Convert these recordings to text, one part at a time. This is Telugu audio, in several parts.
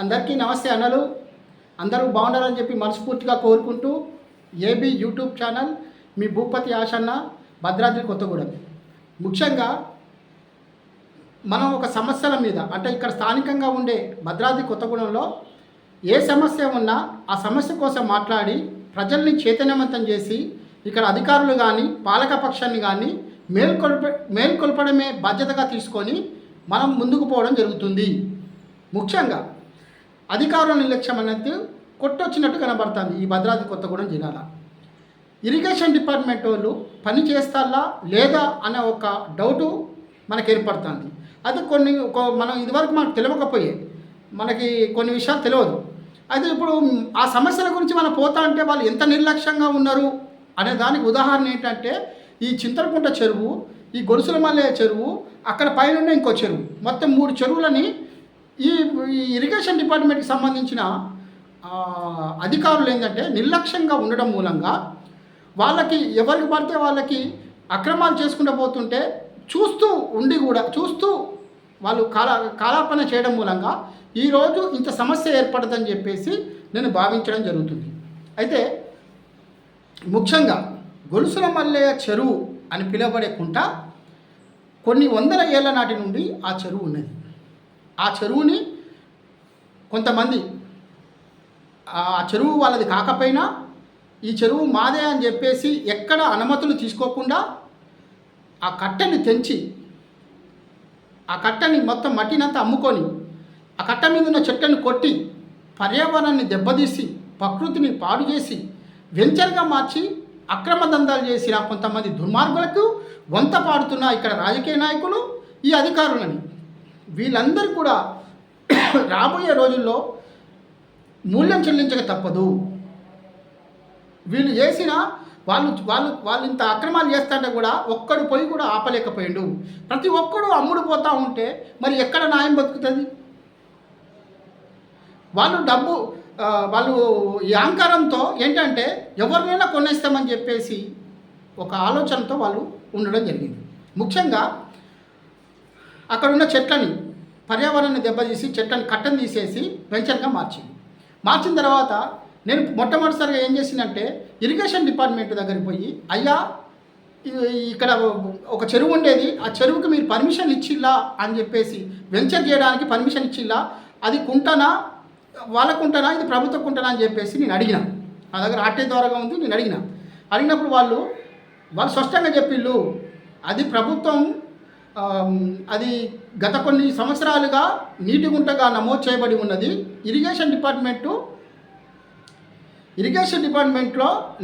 అందరికీ నమస్తే అన్నలు. అందరూ బాగుండాలని చెప్పి మనస్ఫూర్తిగా కోరుకుంటూ ఏబీ యూట్యూబ్ ఛానల్ మీ భూపతి ఆశన్న, భద్రాద్రి కొత్తగూడెం. ముఖ్యంగా మనం ఒక సమస్యల మీద అంటే ఇక్కడ స్థానికంగా ఉండే భద్రాద్రి కొత్తగూడెంలో ఏ సమస్య ఉన్నా ఆ సమస్య కోసం మాట్లాడి ప్రజల్ని చైతన్యవంతం చేసి ఇక్కడ అధికారులు కానీ పాలకపక్షాన్ని కానీ మేల్కొల్పడమే బాధ్యతగా తీసుకొని మనం ముందుకు పోవడం జరుగుతుంది. ముఖ్యంగా అధికారుల నిర్లక్ష్యం అనేది కొట్టొచ్చినట్టు కనబడుతుంది. ఈ భద్రాద్రి కొత్తగూడెం జిల్లాలో ఇరిగేషన్ డిపార్ట్మెంట్ వాళ్ళు పని చేస్తారా లేదా అనే ఒక డౌటు మనకు ఏర్పడుతుంది. అది మనం ఇదివరకు మనకు తెలియకపోయే మనకి కొన్ని విషయాలు తెలియదు. అయితే ఇప్పుడు ఆ సమస్యల గురించి మనం పోతా అంటే వాళ్ళు ఎంత నిర్లక్ష్యంగా ఉన్నారు అనే దానికి ఉదాహరణ ఏంటంటే ఈ చింతలకుంట చెరువు, ఈ గొలుసులమల్లె చెరువు, అక్కడ పైన ఇంకో చెరువు, మొత్తం 3 చెరువులని ఈ ఇరిగేషన్ డిపార్ట్మెంట్కి సంబంధించిన అధికారులు ఏంటంటే నిర్లక్ష్యంగా ఉండడం మూలంగా వాళ్ళకి ఎవరికి పడితే వాళ్ళకి అక్రమాలు చేసుకుంటూ పోతుంటే చూస్తూ వాళ్ళు కాలాపన చేయడం మూలంగా ఈరోజు ఇంత సమస్య ఏర్పడదని చెప్పేసి నేను భావించడం జరుగుతుంది. అయితే ముఖ్యంగా గొలుసులమల్లె చెరువు అని పిలువబడే కుంట కొన్ని వందల ఏళ్ల నాటి నుండి ఆ చెరువు ఉన్నది. ఆ చెరువుని కొంతమంది ఆ చెరువు వాళ్ళది కాకపోయినా ఈ చెరువు మాదే అని చెప్పేసి ఎక్కడ అనుమతులు తీసుకోకుండా ఆ కట్టని తెంచి ఆ కట్టని మొత్తం మట్టినంతా అమ్ముకొని ఆ కట్ట మీద ఉన్న చెట్లను కొట్టి పర్యావరణాన్ని దెబ్బతీసి ప్రకృతిని పాడు చేసి వెంచర్గా మార్చి అక్రమ దందాలు చేసిన కొంతమంది దుర్మార్గులకు వంత పాడుతున్న ఇక్కడ రాజకీయ నాయకులు, ఈ అధికారులని వీళ్ళందరూ కూడా రాబోయే రోజుల్లో మూల్యం చెల్లించక తప్పదు. వీళ్ళు చేసిన వాళ్ళు ఇంత అక్రమాలు చేస్తుంటే కూడా ఒక్కడు పోయి కూడా ఆపలేకపోయిండు. ప్రతి ఒక్కడు అమ్ముడు పోతూ ఉంటే మరి ఎక్కడ న్యాయం బతుకుతుంది? వాళ్ళు ఈ అహంకారంతో ఏంటంటే ఎవరినైనా కొనేస్తామని చెప్పేసి ఒక ఆలోచనతో వాళ్ళు ఉండడం జరిగింది. ముఖ్యంగా అక్కడ ఉన్న చెట్లని పర్యావరణాన్ని దెబ్బతీసి చెట్లను కట్టను తీసేసి వెంచర్గా మార్చిన తర్వాత నేను మొట్టమొదటిసారిగా ఏం చేసిందంటే ఇరిగేషన్ డిపార్ట్మెంట్ దగ్గరికి పోయి, అయ్యా ఇక్కడ ఒక చెరువు ఉండేది, ఆ చెరువుకి మీరు పర్మిషన్ ఇచ్చిల్లా అని చెప్పేసి వెంచర్ చేయడానికి పర్మిషన్ ఇచ్చిల్లా, అది కుంటనా వాళ్ళకుంటనా ఇది ప్రభుత్వ కుంటనా అని చెప్పేసి నేను అడిగిన. నా దగ్గర ఆర్టీ ద్వారాగా ఉంది. నేను అడిగినప్పుడు వాళ్ళు స్పష్టంగా చెప్పిళ్ళు, అది ప్రభుత్వం, అది గత కొన్ని సంవత్సరాలుగా నీటి గుంటగా నమోదు చేయబడి ఉన్నది. ఇరిగేషన్ డిపార్ట్మెంట్లో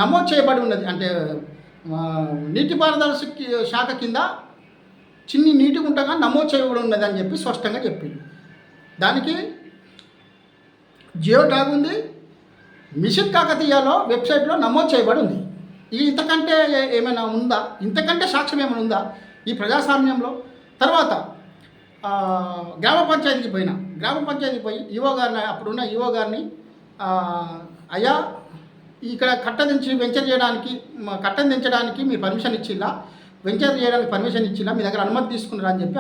నమోదు చేయబడి ఉన్నది. అంటే నీటిపారుదల శాఖ కింద చిన్ని నీటి గుంటగా నమోదు చేయబడి ఉన్నది అని చెప్పి స్పష్టంగా చెప్పింది. దానికి జియో ట్యాగ్ ఉంది, మిషన్ కాకతీయలో వెబ్సైట్లో నమోదు చేయబడి ఉంది. ఇంతకంటే ఏమైనా ఉందా? ఇంతకంటే సాక్ష్యం ఏమైనా ఉందా ఈ ప్రజాస్వామ్యంలో? తర్వాత గ్రామ పంచాయతీకి పోయి ఈవో గారిని, అప్పుడున్న ఈవో గారిని, అయ్యా ఇక్కడ కట్టను దించడానికి మీరు పర్మిషన్ ఇచ్చిల్లా, వెంచర్ చేయడానికి పర్మిషన్ ఇచ్చిల్లా, మీ దగ్గర అనుమతి తీసుకున్నారా అని చెప్పి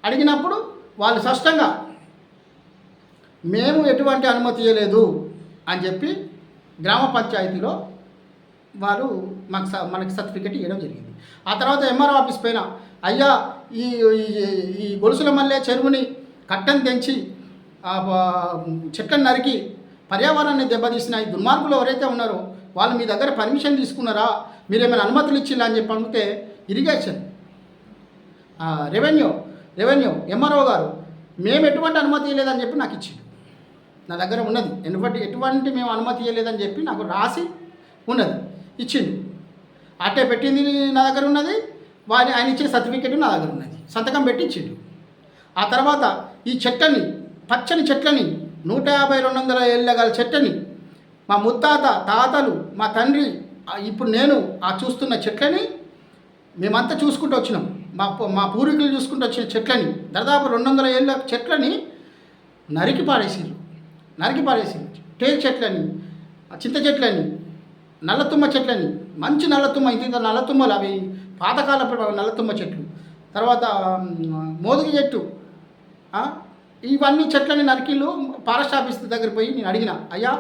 అడిగినప్పుడు వాళ్ళు స్పష్టంగా మేము ఎటువంటి అనుమతి ఇవ్వలేదు అని చెప్పి గ్రామ పంచాయతీలో వారు మనకి సర్టిఫికెట్ ఇవ్వడం జరిగింది. ఆ తర్వాత ఎంఆర్ఓ ఆఫీస్ పైన, అయ్యా ఈ గొలుసులమల్లె చెరువుని కట్టను తెంచి చెట్లను నరికి పర్యావరణాన్ని దెబ్బతీసిన ఈ దుర్మార్గులు ఎవరైతే ఉన్నారో వాళ్ళు మీ దగ్గర పర్మిషన్ తీసుకున్నారా, మీరేమైనా అనుమతులు ఇచ్చిల్లా అని చెప్పి అడిగితే ఇరిగేషన్ రెవెన్యూ ఎంఆర్ఓ గారు మేము ఎటువంటి అనుమతి ఇవ్వలేదని చెప్పి నాకు ఇచ్చింది. నా దగ్గర ఉన్నది ఎటువంటి మేము అనుమతి ఇవ్వలేదని చెప్పి నాకు రాసి ఉన్నది ఇచ్చిండు. అట్టే పెట్టింది నా దగ్గర ఉన్నది, ఆయన ఇచ్చిన సర్టిఫికెట్ నా దగ్గర ఉన్నది, సంతకం పెట్టి ఇచ్చిండు. ఆ తర్వాత ఈ పచ్చని చెట్లని 150-200 ఏళ్ళ గల చెట్లని మా ముత్తాత తాతలు మా తండ్రి ఇప్పుడు నేను చూస్తున్న చెట్లని మేమంతా చూసుకుంటూ వచ్చినాం. మా పూర్వీకులు చూసుకుంటూ వచ్చిన చెట్లని దాదాపు 200 ఏళ్ళ చెట్లని నరికి పారేసిరు. టేక్ చెట్లని, చింత చెట్లని, నల్లతుమ్మ చెట్లని, మంచి నల్లతుమ్మ, ఇంత నల్లతుమ్మలు, అవి పాతకాలపు నల్లతుమ్మ చెట్లు, తర్వాత మోదుగు చెట్టు, ఇవన్నీ చెట్లని నరికిళ్ళు ఫారెస్ట్ ఆఫీస్ దగ్గర పోయి నేను అడిగిన, అయ్యా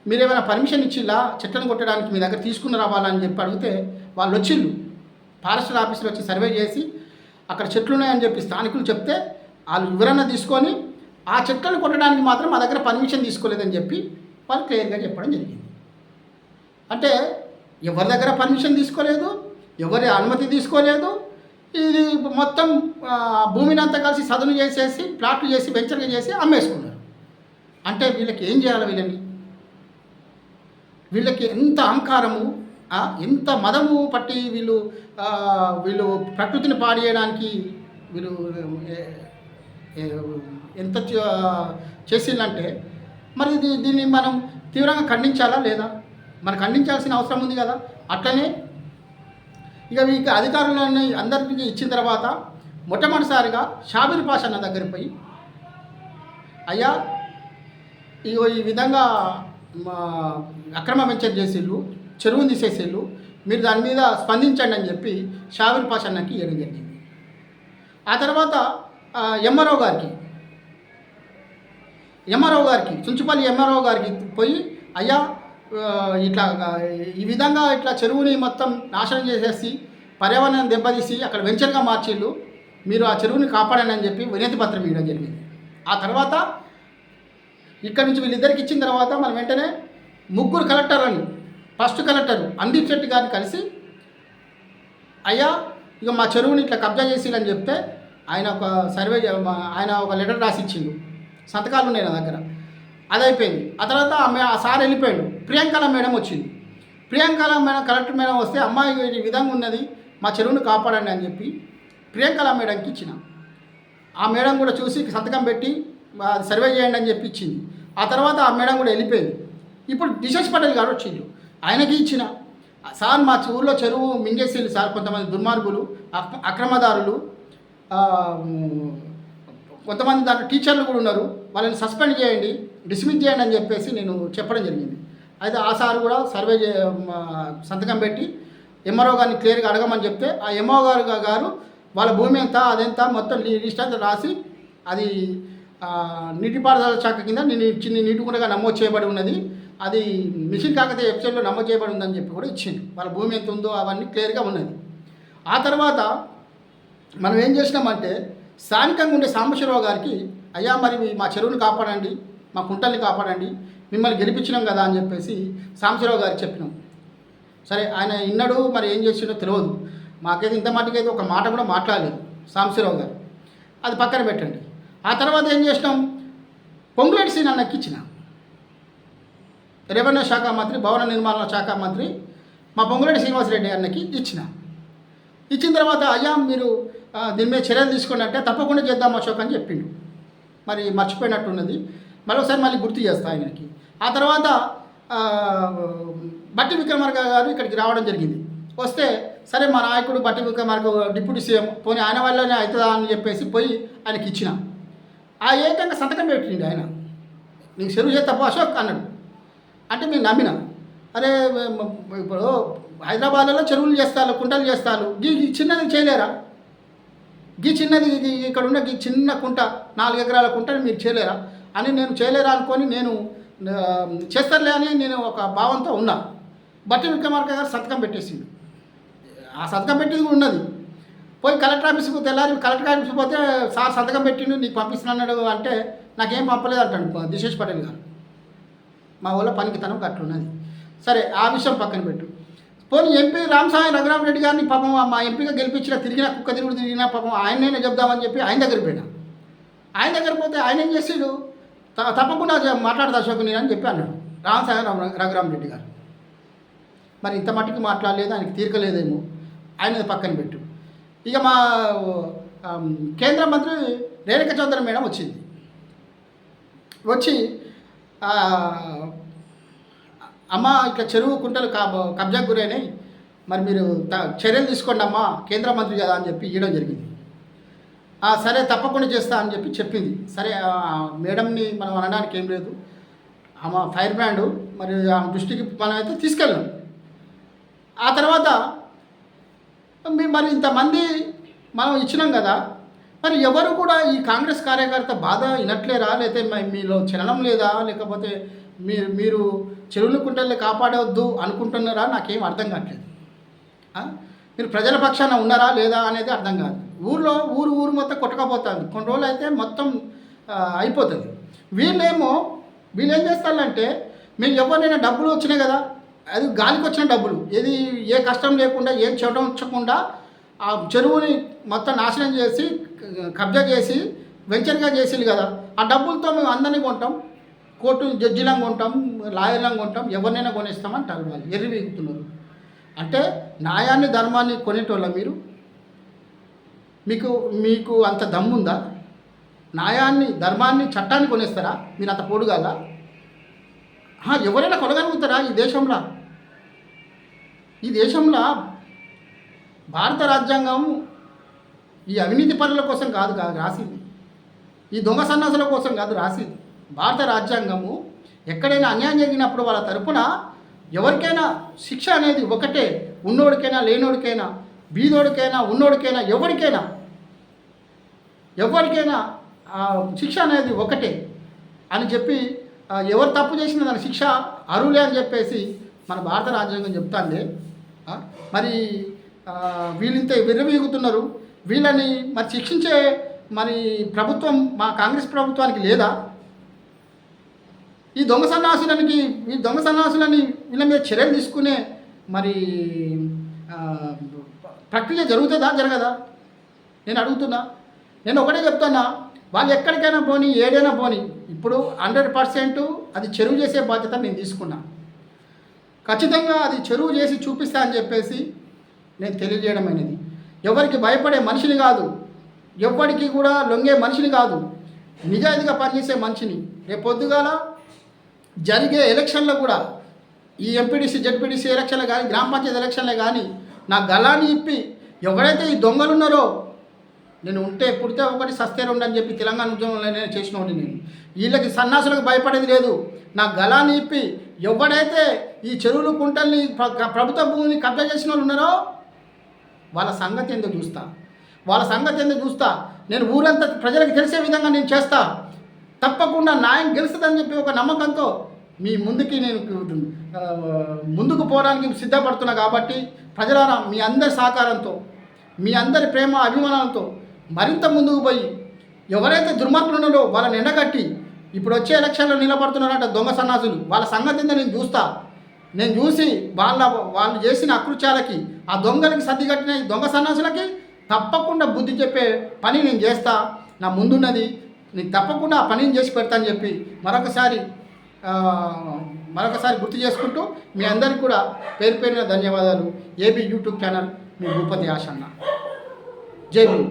మీరు ఏమైనా పర్మిషన్ ఇచ్చిల్లా చెట్లను కొట్టడానికి మీ దగ్గర తీసుకుని రావాలని చెప్పి అడిగితే వాళ్ళు వచ్చిళ్ళు ఫారెస్ట్ ఆఫీసులో వచ్చి సర్వే చేసి అక్కడ చెట్లు ఉన్నాయని చెప్పి స్థానికులు చెప్తే వాళ్ళు వివరణ తీసుకొని ఆ చెట్లను కొట్టడానికి మాత్రం మా దగ్గర పర్మిషన్ తీసుకోలేదని చెప్పి వాళ్ళు క్లియర్గా చెప్పడం జరిగింది. అంటే ఎవరి దగ్గర పర్మిషన్ తీసుకోలేదు, ఎవరి అనుమతి తీసుకోలేదు, ఇది మొత్తం భూమిని అంతా కలిసి సదును చేసేసి ప్లాట్లు చేసి వెంచర్గా చేసి అమ్మేసుకున్నారు. అంటే వీళ్ళకి ఏం చేయాలి? వీళ్ళకి ఎంత అహంకారము, ఎంత మదము పట్టి వీళ్ళు ప్రకృతిని పాడేయడానికి వీళ్ళు ఎంత చేసిందంటే మరి దీన్ని మనం తీవ్రంగా ఖండించాలా లేదా? మనం ఖండించాల్సిన అవసరం ఉంది కదా. అట్లనే ఇక వీళ్ళకి అధికారులని అందరికీ ఇచ్చిన తర్వాత మొట్టమొదటిసారిగా షాబీర్ పాషా అన్న దగ్గరికి పోయి, అయ్యా ఇగో ఈ విధంగా అక్రమ వెంచర్ చేసేళ్ళు, చెరువుని తీసేసేళ్ళు, మీరు దాని మీద స్పందించండి అని చెప్పి షాబీర్ పాషా అన్నకి ఇవ్వడం జరిగింది. ఆ తర్వాత ఎంఆర్ఓ గారికి చుంచుపల్లి ఎంఆర్ఓ గారికి పోయి, అయ్యా ఇట్లా ఈ విధంగా ఇట్లా చెరువుని మొత్తం నాశనం చేసేసి పర్యావరణాన్ని దెబ్బతీసి అక్కడ వెంచర్గా మార్చిళ్ళు, మీరు ఆ చెరువుని కాపాడండి అని చెప్పి వినతి పత్రం ఇవ్వడం జరిగింది. ఆ తర్వాత ఇక్కడి నుంచి వీళ్ళిద్దరికి ఇచ్చిన తర్వాత మనం వెంటనే ముగ్గురు కలెక్టర్లని ఫస్ట్ కలెక్టర్ అందీప్ శెట్టి గారిని కలిసి, అయ్యా ఇక మా చెరువుని ఇట్లా కబ్జా చేసిలని చెప్తే ఆయన ఒక లెటర్ రాసి ఇచ్చిండు, సంతకాలు ఉన్నాయి నా దగ్గర. అది అయిపోయింది. ఆ తర్వాత ఆ సార్ వెళ్ళిపోయాడు. ప్రియాంకల మేడం వచ్చింది. ప్రియాంకల మేడం కలెక్టర్ మేడం వస్తే, అమ్మాయి ఈ విధంగా ఉన్నది, మా చెరువును కాపాడండి అని చెప్పి ప్రియాంకల మేడంకి ఇచ్చిన. ఆ మేడం కూడా చూసి సంతకం పెట్టి సర్వే చేయండి అని చెప్పి ఇచ్చింది. ఆ తర్వాత ఆ మేడం కూడా వెళ్ళిపోయింది. ఇప్పుడు డిషెస్ పటేల్ గారు వచ్చిండు, ఆయనకి ఇచ్చిన, సార్ మా ఊళ్ళో చెరువు మింగేసేళ్ళు సార్, కొంతమంది దుర్మార్గులు అక్రమదారులు, కొంతమంది దాంట్లో టీచర్లు కూడా ఉన్నారు, వాళ్ళని సస్పెండ్ చేయండి, డిస్మిస్ చేయండి అని చెప్పేసి నేను చెప్పడం జరిగింది. అయితే ఆ సార్ కూడా సంతకం పెట్టి ఎంఆర్ఓ గారిని క్లియర్గా అడగమని చెప్తే ఆ ఎంఆర్ఓ గారు వాళ్ళ భూమి ఎంత అదెంత మొత్తం లిస్ట్ అంతా రాసి అది నీటిపారుదల శాఖ కింద చిన్న నీటికుండగా నమోదు చేయబడి ఉన్నది, అది మిషన్ కాకతీయ వెబ్సైట్లో నమోదు చేయబడి ఉందని చెప్పి కూడా ఇచ్చింది. వాళ్ళ భూమి ఎంత ఉందో అవన్నీ క్లియర్గా ఉన్నది. ఆ తర్వాత మనం ఏం చేసినామంటే స్థానికంగా ఉండే సాంబశివరావు గారికి, అయ్యా మరి మా చెరువుని కాపాడండి, మా కుంటల్ని కాపాడండి, మిమ్మల్ని గెలిపించినాం కదా అని చెప్పేసి సాంబశివరావు గారికి చెప్పినాం. సరే ఆయన ఇన్నాడు, మరి ఏం చేసిండో తెలియదు, మాకైతే ఇంత మటుకైతే ఒక మాట కూడా మాట్లాడలేదు సాంబశివరావు గారు. అది పక్కన పెట్టండి. ఆ తర్వాత ఏం చేసినాం, పొంగులేటి శ్రీనన్నకి ఇచ్చిన, రెవెన్యూ శాఖ మంత్రి, భవన నిర్మాణ శాఖ మంత్రి మా పొంగులేటి శ్రీనివాసరెడ్డి గారికి ఇచ్చిన తర్వాత, అయ్యా మీరు దీని మీద చర్యలు తీసుకోండి అంటే, తప్పకుండా చేద్దాం అశోక్ అని చెప్పిండు. మరి మర్చిపోయినట్టున్నది, మళ్ళీ గుర్తు చేస్తా ఆయనకి. ఆ తర్వాత బట్టి విక్రమార్క గారు ఇక్కడికి రావడం జరిగింది. వస్తే సరే మా నాయకుడు బట్టి విక్రమార్క డిప్యూటీ సీఎం, పోనీ ఆయన వల్లనే అవుతుందా అని చెప్పేసి పోయి ఆయనకి ఇచ్చిన. ఆ ఏకంగా సంతకం పెట్టిండు ఆయన, నీకు చెరువు చేస్తాపో అశోక్ అన్నాడు. అంటే మేము నమ్మిన, అరే ఇప్పుడు హైదరాబాద్లో చెరువులు చేస్తారు, కుంటలు చేస్తారు, ఈ చిన్నది చేయలేరా? చిన్నది ఇక్కడ ఉన్న చిన్న కుంట 4 ఎకరాల కుంటని మీరు చేయలేరా అని నేను చేయలేరా అనుకొని నేను చేస్తారులే అని నేను ఒక భావంతో ఉన్నా. బట్టి విక్రమార్క గారు సంతకం పెట్టేసిండు. ఆ సంతకం పెట్టింది కూడా ఉన్నది. పోయి కలెక్టర్ ఆఫీస్కి తెల్లారి కలెక్టర్ ఆఫీస్కి పోతే సార్ సంతకం పెట్టిండు, నీకు పంపిస్తున్నాడు అంటే నాకేం పంపలేదు అంటాడు దిశేష్ పటేల్ గారు. మా ఊళ్ళో పనికితనం అట్లున్నది. సరే ఆ విషయం పక్కన పెట్టు. పోనీ ఎంపీ రామసాయి రఘురామరెడ్డి గారిని పాపం మా ఎంపీగా గెలిపించిన కుక్క తిరిగినా పాపం ఆయననే చెప్దామని చెప్పి ఆయన దగ్గర పోయినా. ఆయన దగ్గర పోతే ఆయన ఏం చేసాడు, తప్పకుండా మాట్లాడతా అశోక్ నేను అని చెప్పి అన్నాడు రామసాయి రఘురామరెడ్డి గారు. మరి ఇంత మట్టికి మాట్లాడలేదు, ఆయనకి తీరకలేదేమో, ఆయన పక్కన పెట్టు. ఇక మా కేంద్ర మంత్రి రేణుకా చౌదరి మేడం వచ్చి అమ్మ ఇట్లా చెరువు కుంటలు కబ్జాకు గురైనాయి, మరి మీరు చర్యలు తీసుకోండి అమ్మా, కేంద్ర మంత్రి కదా అని చెప్పి ఇవ్వడం జరిగింది. సరే తప్పకుండా చేస్తా అని చెప్పి చెప్పింది. సరే మేడంని మనం అనడానికి ఏం లేదు, ఆమె ఫైర్ బ్రాండ్, మరి ఆ దృష్టికి మనం అయితే తీసుకెళ్ళాం. ఆ తర్వాత మరి ఇంతమంది మనం ఇచ్చినాం కదా, మరి ఎవరు కూడా ఈ కాంగ్రెస్ కార్యకర్త బాధ వినట్లేరా? లేకపోతే మీలో చలనం లేదా? లేకపోతే మీరు చెరువులు కుంటల్ని కాపాడవద్దు అనుకుంటున్నారా? నాకేం అర్థం కావట్లేదు. మీరు ప్రజల పక్షాన ఉన్నారా లేదా అనేది అర్థం కాదు. ఊరు మొత్తం కొట్టకపోతుంది. కొన్ని రోజులు అయితే మొత్తం అయిపోతుంది. వీళ్ళు ఏం చేస్తారంటే, మేము ఎవరినైనా డబ్బులు వచ్చినాయి కదా, అది గాలికి వచ్చిన డబ్బులు, ఏది ఏ కష్టం లేకుండా ఏం చెడడం ఉంచకుండా ఆ చెరువుని మొత్తం నాశనం చేసి కబ్జా చేసి వెంచర్గా చేసింది కదా, ఆ డబ్బులతో మేము అందరినీ కొంటాం, కోర్టు జడ్జిలను కొంటాం, లాయర్లను కొంటాం, ఎవరినైనా కొనేస్తామంటారు. వాళ్ళు ఎర్రివీగుతున్నారు. అంటే న్యాయాన్ని ధర్మాన్ని కొనేటోళ్ళ మీకు అంత దమ్ముందా? న్యాయాన్ని ధర్మాన్ని చట్టాన్ని కొనేస్తారా? మీరు అంత పొడుగాల? ఎవరైనా కొనగలుగుతారా ఈ దేశంలో భారత రాజ్యాంగం ఈ అవినీతి పనుల కోసం కాదు రాసింది, ఈ దొంగ సన్నాసుల కోసం కాదు రాసింది. భారత రాజ్యాంగము ఎక్కడైనా అన్యాయం జరిగినప్పుడు వాళ్ళ తరపున ఎవరికైనా శిక్ష అనేది ఒకటే. ఉన్నోడికైనా లేనోడికైనా, బీదోడికైనా ఉన్నోడికైనా, ఎవరికైనా శిక్ష అనేది ఒకటే అని చెప్పి, ఎవరు తప్పు చేసిన దాని శిక్ష అరువులే అని చెప్పేసి మన భారత రాజ్యాంగం చెప్తాంది. మరి వీళ్ళింత విర్రవీగుతున్నారు. వీళ్ళని మరి శిక్షించే ప్రభుత్వం మా కాంగ్రెస్ ప్రభుత్వానికి లేదా? ఈ దొంగ సన్నాసులని వీళ్ళ మీద చర్యలు తీసుకునే ప్రక్రియ జరగదా? నేను అడుగుతున్నా. నేను ఒకటే చెప్తున్నా, వాళ్ళు ఎక్కడికైనా పోని, ఏడైనా పోని, ఇప్పుడు 100% అది చెరువు చేసే బాధ్యత నేను తీసుకున్నా. ఖచ్చితంగా అది చెరువు చేసి చూపిస్తా అని చెప్పేసి నేను తెలియజేయడం అనేది. ఎవరికి భయపడే మనిషిని కాదు, ఎవరికి కూడా లొంగే మనిషిని కాదు, నిజాయితీగా పనిచేసే మనిషిని. రేపు పొద్దుగాల జరిగే ఎలక్షన్లో కూడా, ఈ ఎంపీటీసీ జెడ్పీటీసీ ఎలక్షన్లు కానీ, గ్రామ పంచాయతీ ఎలక్షన్లే కానీ, నా గలాన్ని ఇప్పి ఎవరైతే ఈ దొంగలు ఉన్నారో, నేను పుడితే ఒకటి సస్తే రెండు అని చెప్పి తెలంగాణ ఉద్యమంలో నేను చేసినోండి. నేను వీళ్ళకి సన్నాసులకు భయపడేది లేదు. నా గలాన్ని ఇప్పి ఎవడైతే ఈ చెరువులు కుంటల్ని ప్రభుత్వ భూమిని కబ్జా చేసిన వాళ్ళు ఉన్నారో వాళ్ళ సంగతి ఎందుకు చూస్తా. నేను ఊరంతా ప్రజలకు తెలిసే విధంగా నేను చేస్తా. తప్పకుండా న్యాయం గెలుస్తుందని చెప్పి ఒక నమ్మకంతో మీ ముందుకు పోవడానికి సిద్ధపడుతున్నా. కాబట్టి ప్రజలారా, మీ అందరి సహకారంతో, మీ అందరి ప్రేమ అభిమానాలతో మరింత ముందుకు పోయి, ఎవరైతే దుర్మార్గులు ఉన్నారో వాళ్ళని ఎండగట్టి, ఇప్పుడు వచ్చే ఎలక్షన్లో నిలబడుతున్నారంట దొంగ సన్నాసులు, వాళ్ళ సంగతి నేను చూస్తా. నేను చూసి వాళ్ళు చేసిన అకృత్యాలకి, ఆ దొంగలకి సర్దిగట్టిన ఈ దొంగ సన్నాసులకి తప్పకుండా బుద్ధి చెప్పే పని నేను చేస్తా. నా ముందున్నది, నేను తప్పకుండా ఆ పనిని చేసి పెడతానని చెప్పి మరొకసారి గుర్తు చేసుకుంటూ మీ అందరికీ కూడా పేరు పేరున ధన్యవాదాలు. ఏబీ యూట్యూబ్ ఛానల్, మీ భూపతి ఆశన్న. జై భీమ్.